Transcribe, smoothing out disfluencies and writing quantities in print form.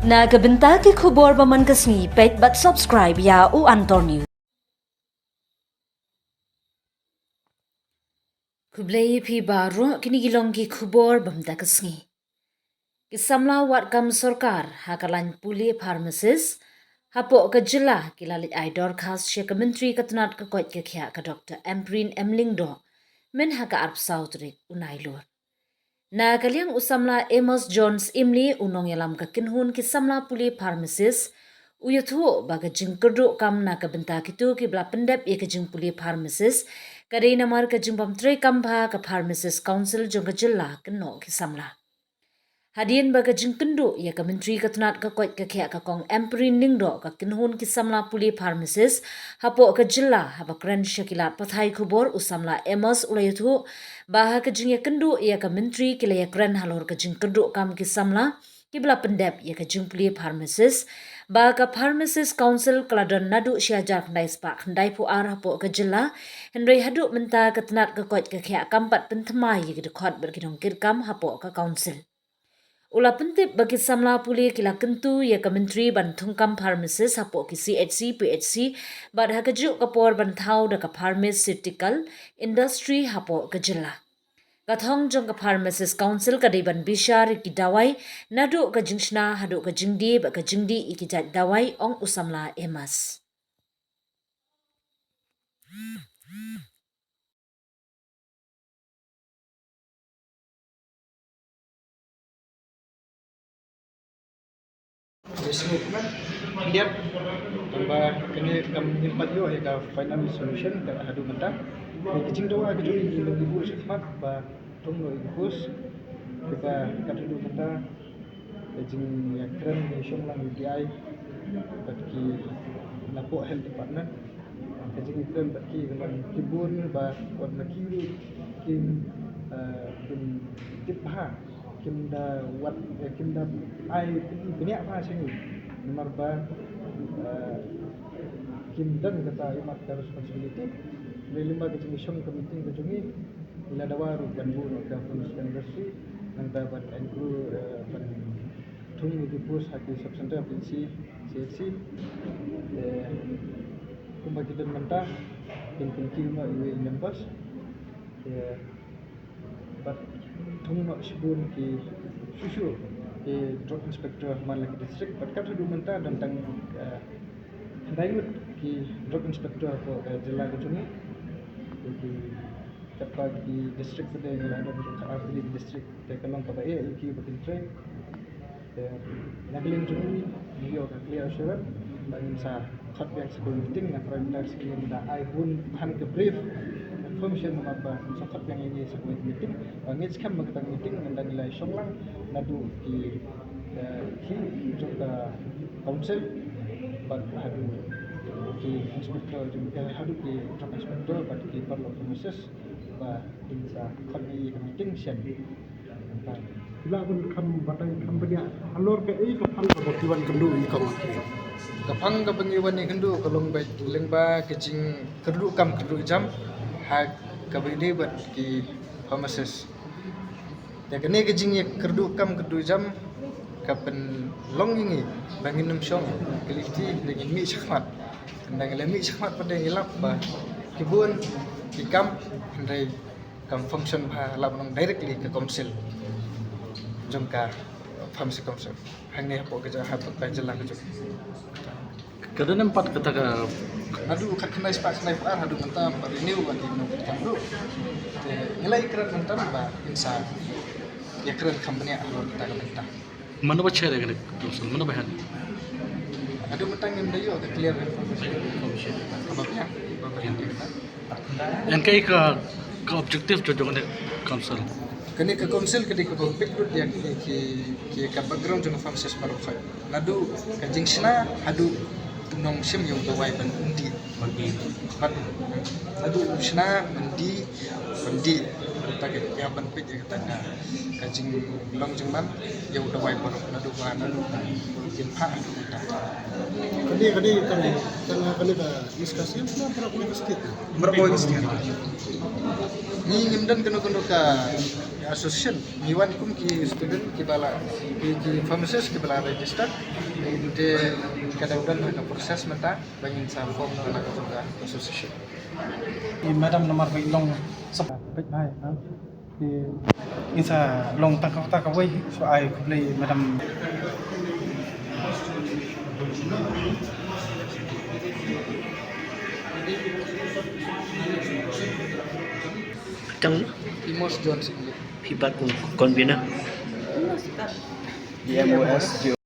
Na gabenta ki khubor baman kasni pet but subscribe ya u Antor News. Kublai phi baro kini gilong ki khubor bamta kasni. Kisamla wat kam sarkar hakalan puli pharmacist hapo ka jila kilalit ai dorkas she ka menteri katunat ka kot ka khya ka Dr. Emprin Emlingdo men haka arp sautrik unailur. Na kaliang usamla Amos Jones imli unong yalam ka kinhun kisamla puli pharmacist uyathu baga jingkerdu kam na ka benta kitu ki bla pendep ye ka jing puli pharmacist kadai namar ka jing bamtre kam bha ka pharmacist council jong ka jilla kno kisamla. Hadian baga jingkendu ya ka menteri katunat ka kot ka khya ka kong Emprin Lingdo ka kinhun kisamla puli pharmacist hapo ka jilla haba kran shakilat pathai khubor usamla Amos ulayathu baha ka jing ya kendu ya ka menteri kilaya kran halor ka jingkendu kam kisamla kibla pendep ya ka jing puli pharmacist ba ka pharmacist council kladon nadu syajar khandai spa khandai pu ar hapo ka jilla hendrai hadu menta katunat ka kot ka khya kampat penthmai ya ka khot berkidong kirkam hapo ka council. Ula pentip bagi samla puli kila kentu ya ka menteri ban thungkam pharmacist hapo ki CHC PHC bad ha kaju kapor ban thau da ka pharmaceutical industry hapo ka jilla. Kathong jong ka pharmacist council ka ban bishar ki dawai nadu ka jingshna hadu ka jingdi ba ka jingdi ikijat dawai ong usamla emas. Disebutkan dia tambah kini kami nyimpan yo ya final solution ke hadu mentah kecing doa ke jadi lebih bus smart ba tunggu bus kita kadu mentah kecing ya keren ni syong lang UTI bagi lapor health department kecing keren bagi dengan kibun ba buat lagi kim tipha kim da wat kim da ai banyak apa sih nomor ba kim dan kata imat ka responsibility limba ke commission committee ke jungi ila dawaru kan bu ka pharmaceutical industry nang dapat include tung di pos haki subcenter PCC CHC kumbagi dan mentah in ma iwe members but tung no sibun ki susu ke drug inspector Malaki district but kata du mentah tentang dayut ki drug inspector ko jilla ke jungi ki dapat di district pada yang ada di district tekalong pada ki batin train nagling jungi niyo ka clear assurance bangin sa khat yang school meeting na prime time scheme da ai pun han ke brief information apa sa khat yang ini school meeting bangin skam magta meeting nanda nilai songlang nadu ki jota council bag hadu ki inspector juga hadu ki drug inspector bag ki perlu proses ba insa khat ni meeting sian Bila pun kam batang kam banyak alor ke i kapang ke bakiwan kendu i kam kapang ka pengiwan ni kendu kalong ba lengba kecing kerdu kam kerdu jam ha ka bede bat ki pharmacist ya kene kecing ya kerdu kam kerdu jam kapen long ini bangin num syong keliti lagi mi syakmat ndang le mi syakmat pada hilap ba kibun kikam ndai kam function ba labang directly ke council jongka pharmacy council hang ne hapo kerja hapo pa jela kerja kadang empat kata ka adu kat kena spak kena par adu menta renew adi no kandu nilai keren menta ba insa ya keren company alo kita menta mana baca ada kan council mana bahan adu menta ngem dayo ke clear information apa yang kita yang kai ka objektif jodoh council kini ke council kini ke background yang ki ka background jong pharmacist baru fai nadu ka jingsna adu nong sim yung dawai ban undi bagi nadu usna undi taget ya ban pe je tanga ka jing long jing man yung dawai baru nadu ba nadu jen pak atau kita. Kali ka diskusi na para ko state. Berapa istilah? Ni ngimdan kena ka association niwan kum ki student ki bala ki pharmacist ki bala register de kadang-kadang ka proses mata bangin sa form na ka association. Madam nomor baik long sep baik baik di insa long tangkap wei so ai play madam Trong Imos Johnson. phi bát cùng con Việt Nam. DMOS